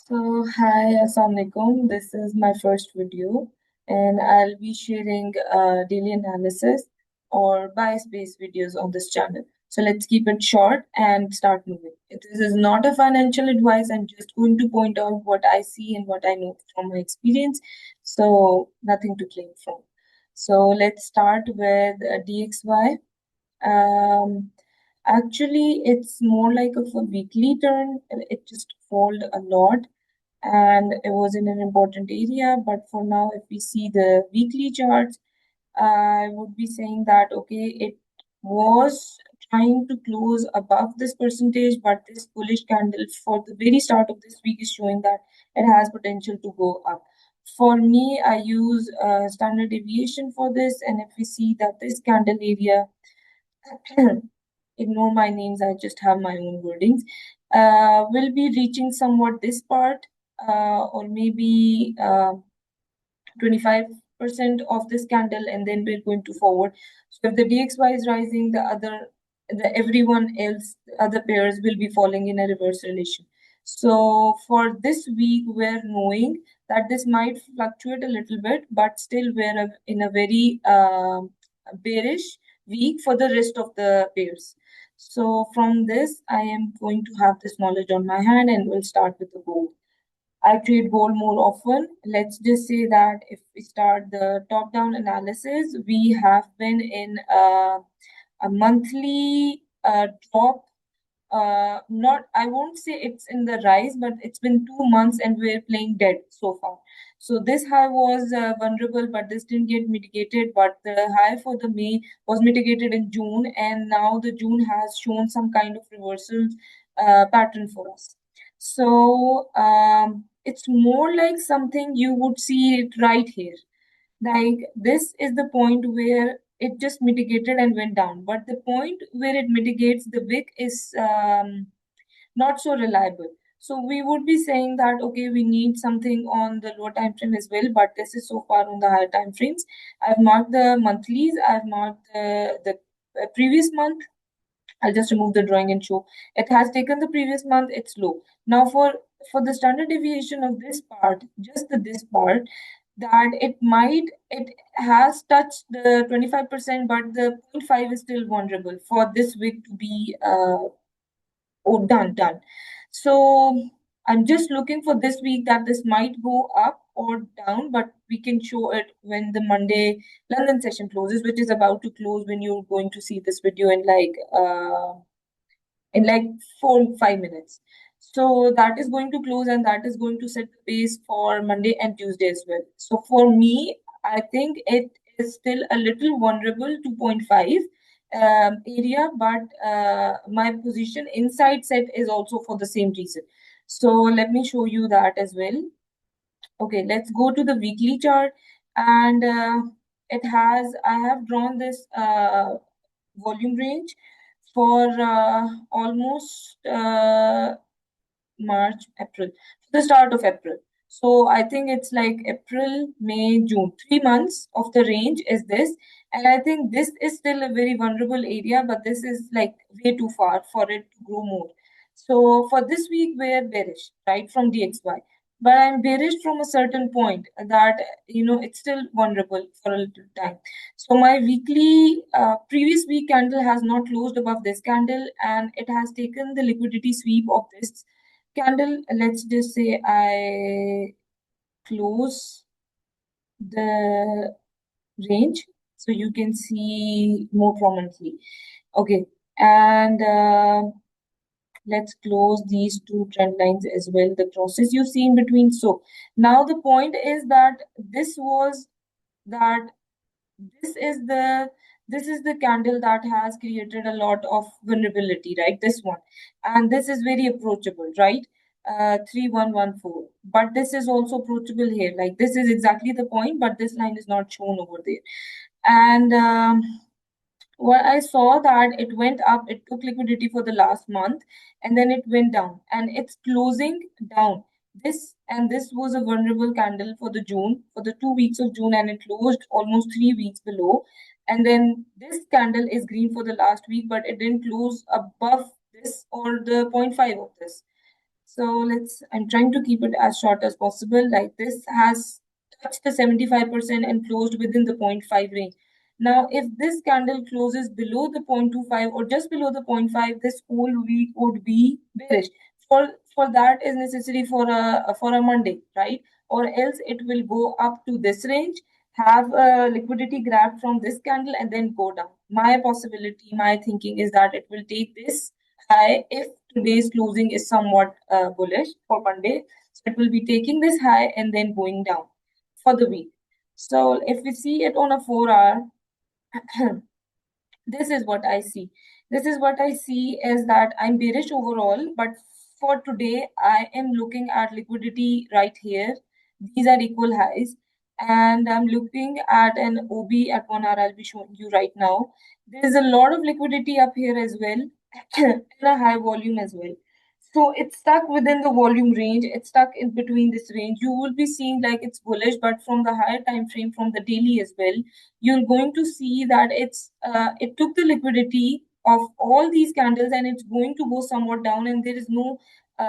Hi, Assalamualaikum. This is my first video, and I'll be sharing daily analysis or bias-based videos on this channel. So let's keep it short and start moving. This is not a financial advice. I'm just going to point out what I see and what I know from my experience. So nothing to claim from. So let's start with DXY. Um, Actually, it's more like of a weekly turn. It just followed a lot and it was in an important area. But for now, if we see the weekly charts, I would be saying that okay, it was trying to close above this percentage, but this bullish candle for the very start of this week is showing that it has potential to go up. For me, I use standard deviation for this, and if we see that this candle area, ignore my names, I just have my own wordings, will be reaching somewhat this part, or maybe 25% of this candle, and then we're going to forward. So if the DXY is rising, the everyone else, the other pairs will be falling in a reverse relation. So for this week, we're knowing that this might fluctuate a little bit, but still we're in a very bearish week for the rest of the pairs. So from this, I am going to have this knowledge on my hand, and we'll start with the gold. I trade gold more often. Let's just say that if we start the top-down analysis, we have been in a monthly drop. Not, I won't say it's in the rise, but it's been 2 months and we're playing dead so far. So this high was vulnerable, but this didn't get mitigated. But the high for the May was mitigated in June, and now the June has shown some kind of reversal pattern for us. So it's more like something you would see it right here. Like this is the point where it just mitigated and went down. But the point where it mitigates, the wick is not so reliable. So we would be saying that okay, we need something on the lower time frame as well, but this is so far on the higher time frames. I've marked the monthlies, I've marked the previous month. I'll just remove the drawing and show. It has taken the previous month, it's low. Now for the standard deviation of this part, just this part, that it has touched the 25%, but the 0.5 is still vulnerable for this wick to be done. So I'm just looking for this week that this might go up or down, but we can show it when the Monday London session closes, which is about to close when you're going to see this video in like 4 5 minutes. So that is going to close and that is going to set the pace for Monday and Tuesday as well. So for me, I think it is still a little vulnerable to 0.5 area, but my position inside set is also for the same reason. So let me show you that as well. Okay, let's go to the weekly chart, and I have drawn this volume range for almost March, April, the start of April. So I think it's like April, May, June. 3 months of the range is this. And I think this is still a very vulnerable area, but this is like way too far for it to grow more. So for this week, we're bearish, right, from DXY. But I'm bearish from a certain point that, it's still vulnerable for a little time. So my weekly, previous week candle has not closed above this candle, and it has taken the liquidity sweep of this candle. Let's just say I close the range so you can see more prominently. Okay, and let's close these two trend lines as well, the crosses you see in between. So now the point is that that this is the candle that has created a lot of vulnerability, right? This one, and this is very approachable, right? 3114, but this is also approachable here. Like this is exactly the point, but this line is not shown over there. And what I saw that it went up, it took liquidity for the last month, and then it went down, and it's closing down. This was a vulnerable candle for the June, for the 2 weeks of June, and it closed almost 3 weeks below. And then this candle is green for the last week, but it didn't close above this or the 0.5 of this. So I'm trying to keep it as short as possible. Like this has touched the 75% and closed within the 0.5 range. Now, if this candle closes below the 0.25 or just below the 0.5, this whole week would be bearish. For that is necessary for a Monday, right? Or else it will go up to this range, have a liquidity grab from this candle, and then go down. My possibility, my thinking is that it will take this high if today's closing is somewhat bullish for Monday. So it will be taking this high and then going down for the week. So if we see it on a 4 hour, this is what I see. This is what I see is that I'm bearish overall, but for today, I am looking at liquidity right here. These are equal highs. And I'm looking at an OB at 1 hour. I'll be showing you right now. There's a lot of liquidity up here as well, and a high volume as well. So it's stuck within the volume range. It's stuck in between this range. You will be seeing like it's bullish, but from the higher time frame, from the daily as well, you're going to see that it took the liquidity of all these candles and it's going to go somewhat down, and there is no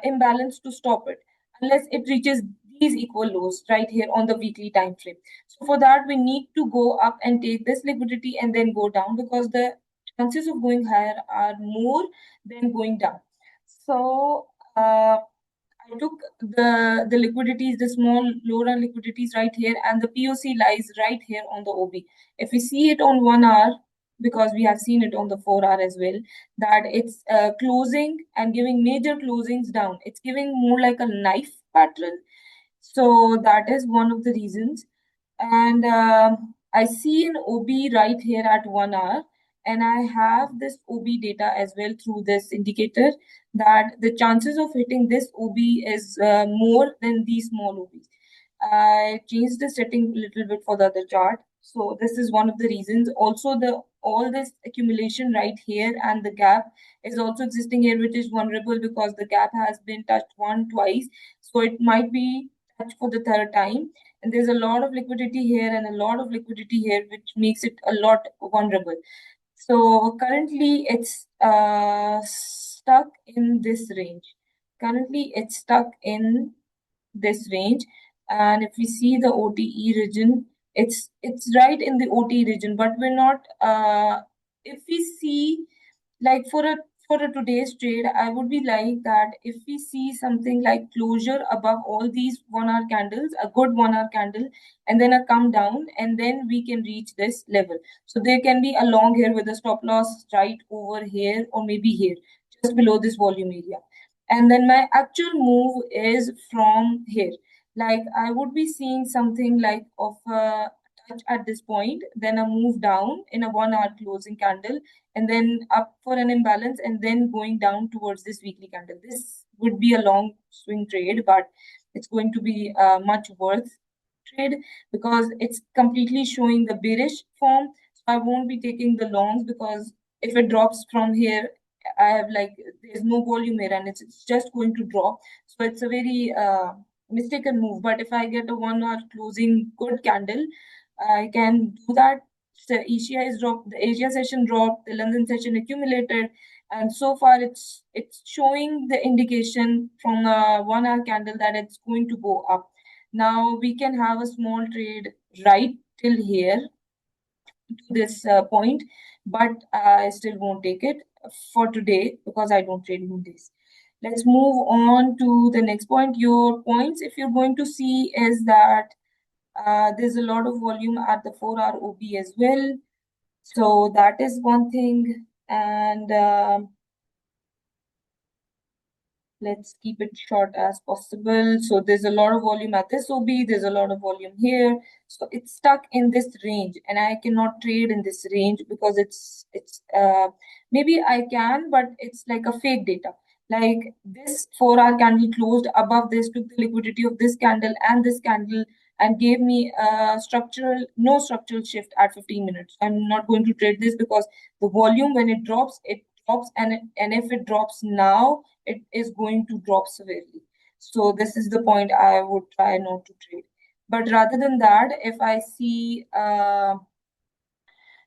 imbalance to stop it unless it reaches these equal lows right here on the weekly time frame. So for that, we need to go up and take this liquidity and then go down, because the chances of going higher are more than going down. So I took the liquidities, the small low run liquidities right here, and the POC lies right here on the OB. If we see it on 1 hour, because we have seen it on the 4 hour as well, that it's closing and giving major closings down. It's giving more like a knife pattern. So that is one of the reasons. And I see an OB right here at 1 hour, and I have this OB data as well through this indicator, that the chances of hitting this OB is more than these small OBs. I changed the setting a little bit for the other chart. So this is one of the reasons. Also, the all this accumulation right here and the gap is also existing here, which is vulnerable because the gap has been touched twice. So it might be touched for the third time. And there's a lot of liquidity here and a lot of liquidity here, which makes it a lot vulnerable. So currently it's stuck in this range. Currently it's stuck in this range. And if we see the OTE region, it's right in the OTE region, but we're not if we see like for a today's trade, I would be like that if we see something like closure above all these 1 hour candles, a good 1 hour candle, and then a come down, and then we can reach this level. So there can be a long here with a stop loss right over here or maybe here, just below this volume area. And then my actual move is from here. Like I would be seeing something like of a touch at this point, then a move down in a 1 hour closing candle, and then up for an imbalance, and then going down towards this weekly candle. This would be a long swing trade, but it's going to be much worth trade because it's completely showing the bearish form. So I won't be taking the longs, because if it drops from here, I have like there's no volume here and it's just going to drop. So it's a very mistaken move. But if I get a 1 hour closing good candle, I can do that. So Asia is dropped, the Asia session dropped, the London session accumulated, and so far it's showing the indication from a 1 hour candle that it's going to go up. Now we can have a small trade right till here to this point, but I still won't take it for today because I don't trade Mondays. Let's move on to the next point. Your points, if you're going to see, is that there's a lot of volume at the 4 hour OB as well. So that is one thing. And let's keep it short as possible. So there's a lot of volume at this OB, there's a lot of volume here. So it's stuck in this range, and I cannot trade in this range because it's maybe I can, but it's like a fake data. Like this 4 hour candle closed above this, took the liquidity of this candle and this candle, and gave me a no structural shift at 15 minutes. I'm not going to trade this because the volume, when it drops, and if it drops now, it is going to drop severely. So this is the point I would try not to trade. But rather than that, if I see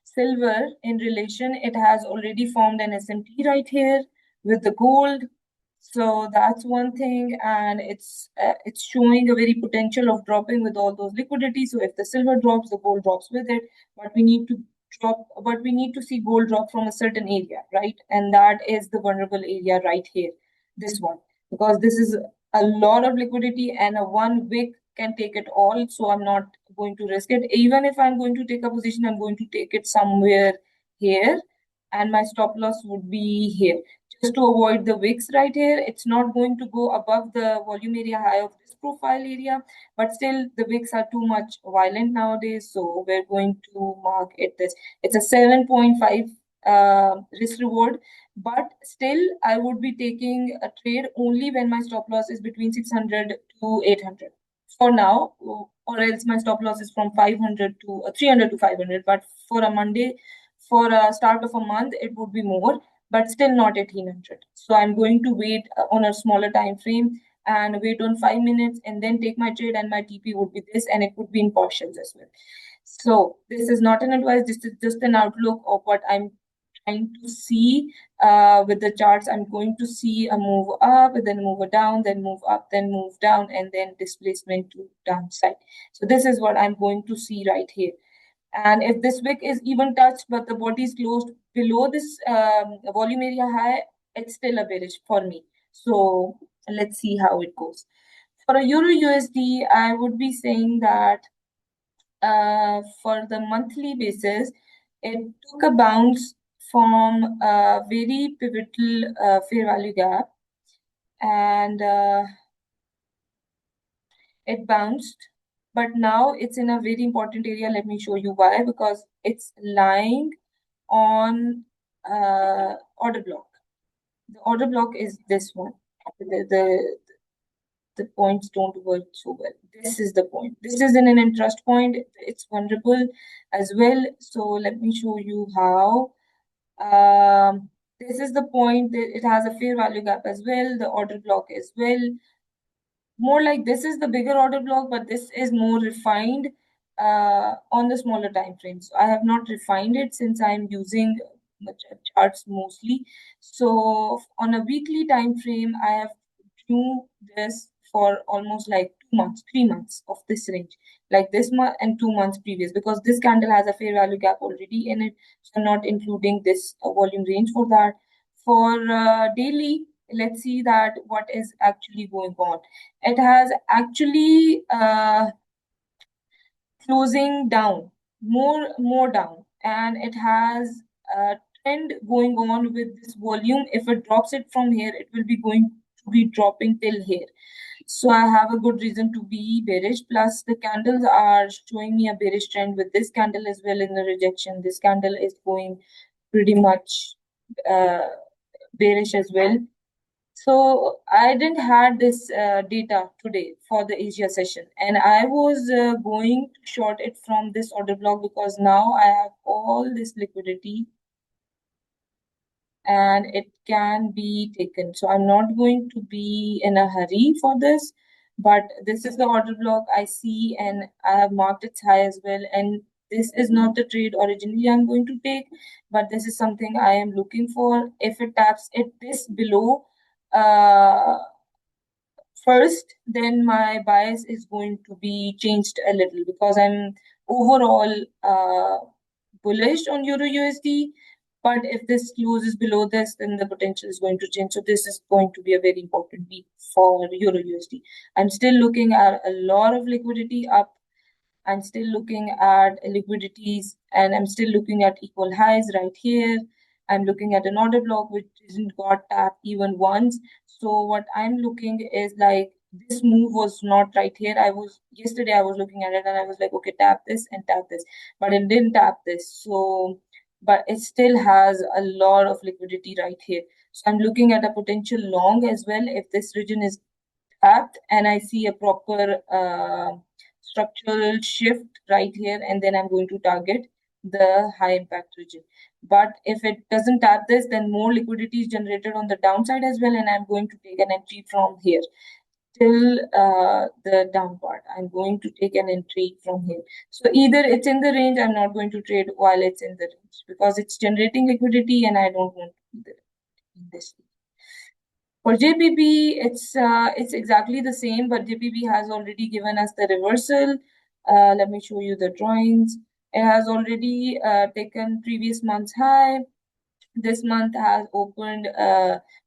silver in relation, it has already formed an SMT right here with the gold. So that's one thing, and it's showing a very potential of dropping with all those liquidity. So if the silver drops, the gold drops with it. But we need to see gold drop from a certain area, right? And that is the vulnerable area right here, this one, because this is a lot of liquidity, and a one wick can take it all. So I'm not going to risk it. Even if I'm going to take a position, I'm going to take it somewhere here, and my stop loss would be here, just to avoid the wicks right here. It's not going to go above the volume area high of this profile area, but still the wicks are too much violent nowadays, so we're going to mark it this. It's a 7.5 risk reward, but still I would be taking a trade only when my stop loss is between 600 to 800 for now, or else my stop loss is from 500 to 300 to 500. But for a Monday, for a start of a month, it would be more, but still not 1800. So I'm going to wait on a smaller time frame and wait on 5 minutes and then take my trade, and my TP would be this, and it would be in partials as well. So this is not an advice, this is just an outlook of what I'm trying to see with the charts. I'm going to see a move up, then move down, then move up, then move down, and then displacement to downside. So this is what I'm going to see right here. And if this wick is even touched, but the body is closed below this volume area high, it's still a bearish for me. So let's see how it goes. For a Euro USD, I would be saying that for the monthly basis, it took a bounce from a very pivotal fair value gap, and it bounced, but now it's in a very important area. Let me show you why. Because it's lying on order block. The order block is this one. The points don't work so well. This is the point. This is in an interest point. It's vulnerable as well. So let me show you how. This is the point. It has a fair value gap as well. The order block as well. More like this is the bigger order block, but this is more refined on the smaller time frames. So I have not refined it since I'm using charts mostly. So on a weekly time frame, I have drew this for almost like 2 months, 3 months of this range, like this month and 2 months previous, because this candle has a fair value gap already in it. So I'm not including this volume range for that. For daily, let's see that what is actually going on. It has actually closing down, more down, and it has a trend going on with this volume. If it drops it from here, it will be going to be dropping till here. So I have a good reason to be bearish. Plus the candles are showing me a bearish trend with this candle as well in the rejection. This candle is going pretty much bearish as well. So I didn't had this data today for the Asia session, and I was going to short it from this order block, because now I have all this liquidity and it can be taken. So I'm not going to be in a hurry for this, but this is the order block I see, and I have marked its high as well. And this is not the trade originally I'm going to take, but this is something I am looking for. If it taps it this below first, then my bias is going to be changed a little, because I'm overall bullish on Euro USD. But if this closes below this, then the potential is going to change. So this is going to be a very important week for Euro USD. I'm still looking at a lot of liquidity up. I'm still looking at liquidities, and I'm still looking at equal highs right here. I'm looking at an order block which isn't got tapped even once. So what I'm looking is like this move was not right here. Yesterday I was looking at it and I was like, okay, tap this and tap this, but it didn't tap this. So, but it still has a lot of liquidity right here. So I'm looking at a potential long as well if this region is tapped and I see a proper structural shift right here, and then I'm going to target the high impact region. But if it doesn't tap this, then more liquidity is generated on the downside as well, and I'm going to take an entry from here till the down part. I'm going to take an entry from here. So either it's in the range, I'm not going to trade while it's in the range, because it's generating liquidity and I don't want to do that in this. For JPB, it's exactly the same, but JPB has already given us the reversal. Let me show you the drawings. It has already taken previous month's high. This month has opened,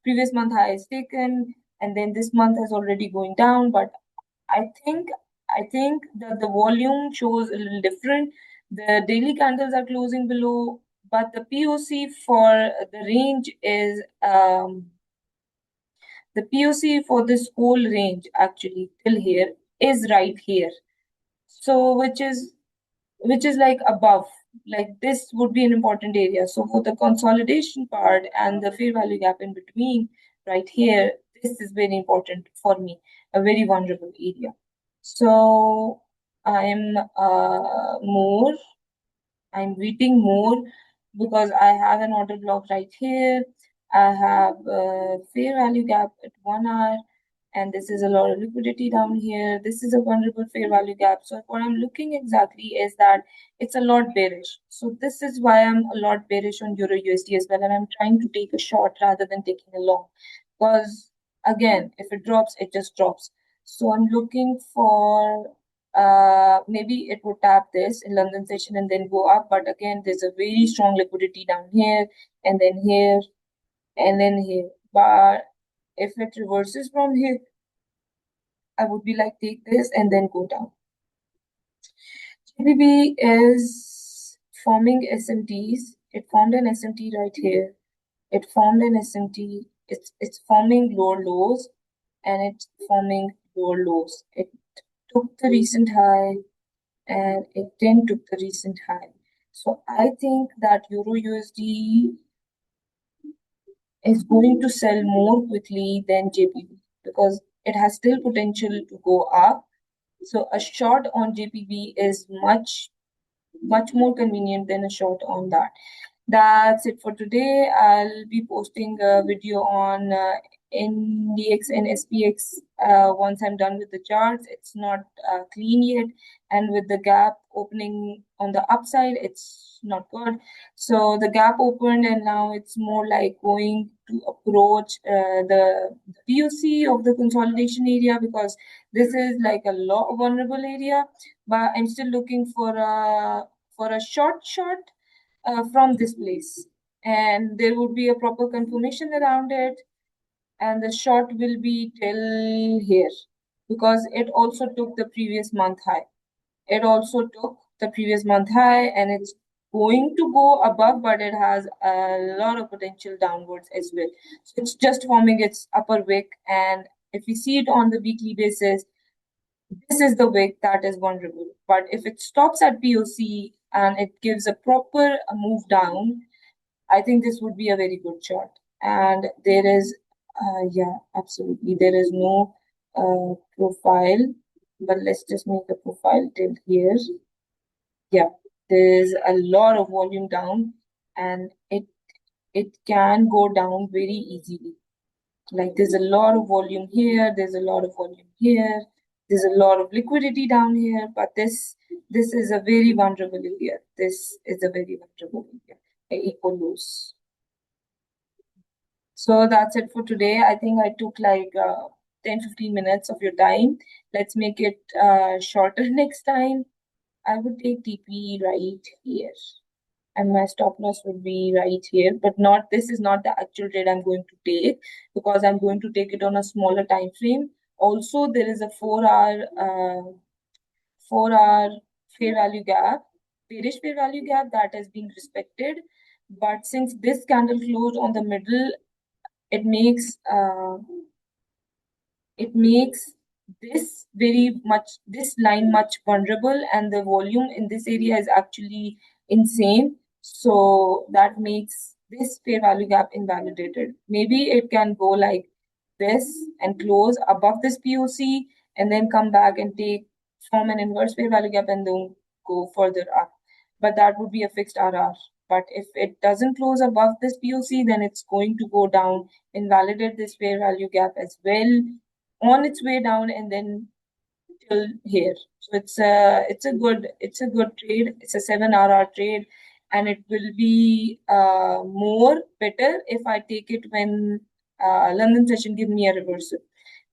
previous month high is taken, and then this month is already going down. But I think that the volume shows a little different. The daily candles are closing below, but the POC for the range is the POC for this whole range actually till here is right here. So which is like above, like this would be an important area. So for the consolidation part and the fair value gap in between right here, this is very important for me, a very vulnerable area. So I'm more I'm waiting more because I have an order block right here. I have a fair value gap at 1 hour, and this is a lot of liquidity down here. This is a vulnerable fair value gap. So what I'm looking exactly is that it's a lot bearish. So this is why I'm a lot bearish on Euro USD as well, and I'm trying to take a short rather than taking a long. Because again, if it drops, it just drops. So I'm looking for maybe it would tap this in London session and then go up. But again, there's a very strong liquidity down here and then here and then here. But if it reverses from here, I would be like, take this and then go down. GBP is forming SMTs. It formed an SMT right here. It formed an SMT. It's forming lower lows and it's forming lower lows. It took the recent high and it then took the recent high. So I think that Euro USD is going to sell more quickly than JPB because it has still potential to go up. So a short on JPB is much more convenient than a short on that. That's it for today. I'll be posting a video on NDX and SPX once I'm done with the charts. It's not clean yet, and with the gap opening on the upside, it's not good. So the gap opened, and now it's more like going to approach the POC of the consolidation area because this is like a low vulnerable area. But I'm still looking for a short from this place, and there would be a proper confirmation around it, and the short will be till here because it also took the previous month high. It also took the previous month high, and it's going to go above, but it has a lot of potential downwards as well. So it's just forming its upper wick, and if we see it on the weekly basis, this is the wick that is vulnerable. But if it stops at POC and it gives a proper move down, I think this would be a very good chart. And there is, yeah, absolutely. There is no profile, but let's just make a profile till here. Yeah, there's a lot of volume down, and it can go down very easily. Like there's a lot of volume here, there's a lot of volume here, there's a lot of liquidity down here, but this is a very vulnerable area. This is a very vulnerable area, equal lows. So that's it for today. I think I took like 10-15 minutes of your time. Let's make it shorter next time. I would take TP right here, and my stop loss would be right here, but not, this is not the actual trade I'm going to take because I'm going to take it on a smaller time frame. Also, there is a 4 hour fair value gap, bearish fair value gap that has been respected. But since this candle closed on the middle, it makes this line much vulnerable, and the volume in this area is actually insane. So that makes this fair value gap invalidated. Maybe it can go like this and close above this POC and then come back and take from an inverse fair value gap and then go further up. But that would be a fixed RR. But if it doesn't close above this POC, then it's going to go down, invalidate this fair value gap as well on its way down and then till here. So it's a good trade. It's a 7 RR trade, and it will be more better if I take it when London session give me a reversal,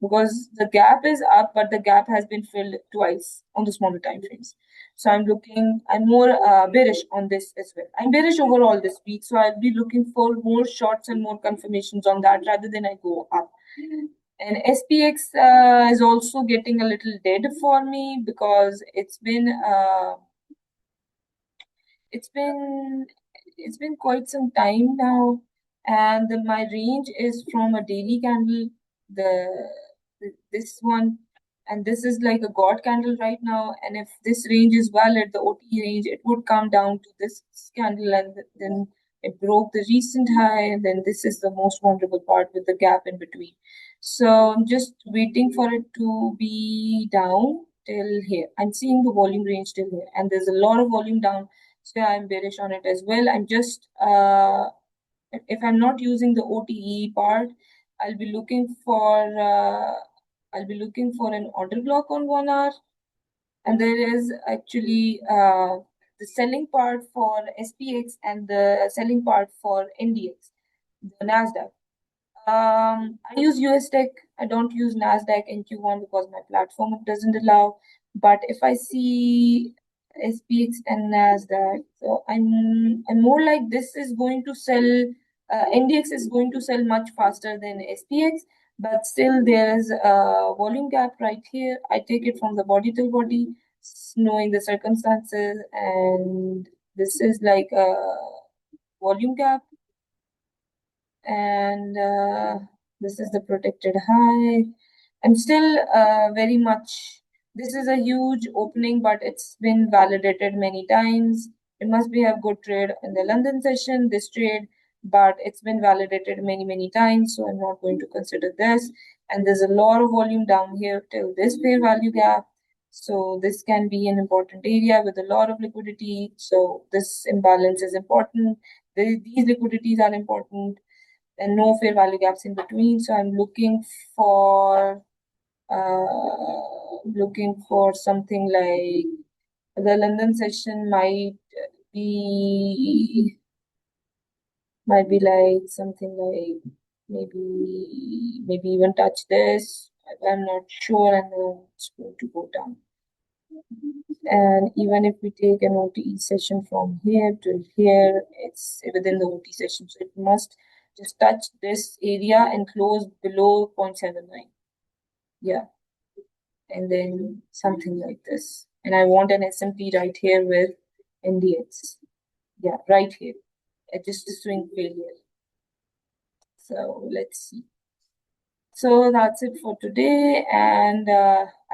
because the gap is up, but the gap has been filled twice on the smaller time frames. So I'm more bearish on this as well. I'm bearish overall this week, so I'll be looking for more shorts and more confirmations on that rather than I go up. And SPX is also getting a little dead for me, because it's been it's been quite some time now, and my range is from a daily candle, this one, and this is like a god candle right now. And if this range is valid, the OTE range, it would come down to this candle, and then it broke the recent high, and then this is the most vulnerable part with the gap in between. So I'm just waiting for it to be down till here. I'm seeing the volume range till here, and there's a lot of volume down. So yeah, I'm bearish on it as well. I'm just if I'm not using the OTE part, I'll be looking for an order block on 1 hour, and there is actually the selling part for SPX and the selling part for NDX, the Nasdaq. I use US Tech. I don't use Nasdaq in Q1 because my platform doesn't allow. But if I see SPX and Nasdaq, so I'm more like this is going to sell. NDX is going to sell much faster than SPX, but still there is a volume gap right here. I take it from the body till body, knowing the circumstances, and this is like a volume gap, and this is the protected high. I'm still very much, this is a huge opening, but it's been validated many times. It must be a good trade in the London session, this trade, but it's been validated many times, so I'm not going to consider this. And there's a lot of volume down here till this fair value gap. So this can be an important area with a lot of liquidity. So this imbalance is important. These liquidities are important, and no fair value gaps in between. So I'm looking for something like the London session might be like something like maybe even touch this. I'm not sure, and then it's going to go down. And even if we take an OTE session from here to here, it's within the OT session, so it must just touch this area and close below 0.79. Yeah, and then something like this. And I want an SMP right here with NDX. Yeah, right here. Just a swing failure. So let's see. So that's it for today. And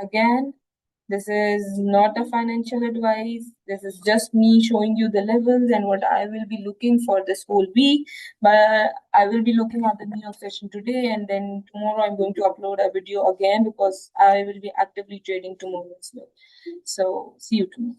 again, this is not a financial advice. This is just me showing you the levels and what I will be looking for this whole week. But I will be looking at the New York session today, and then tomorrow I'm going to upload a video again because I will be actively trading tomorrow as well. So see you tomorrow.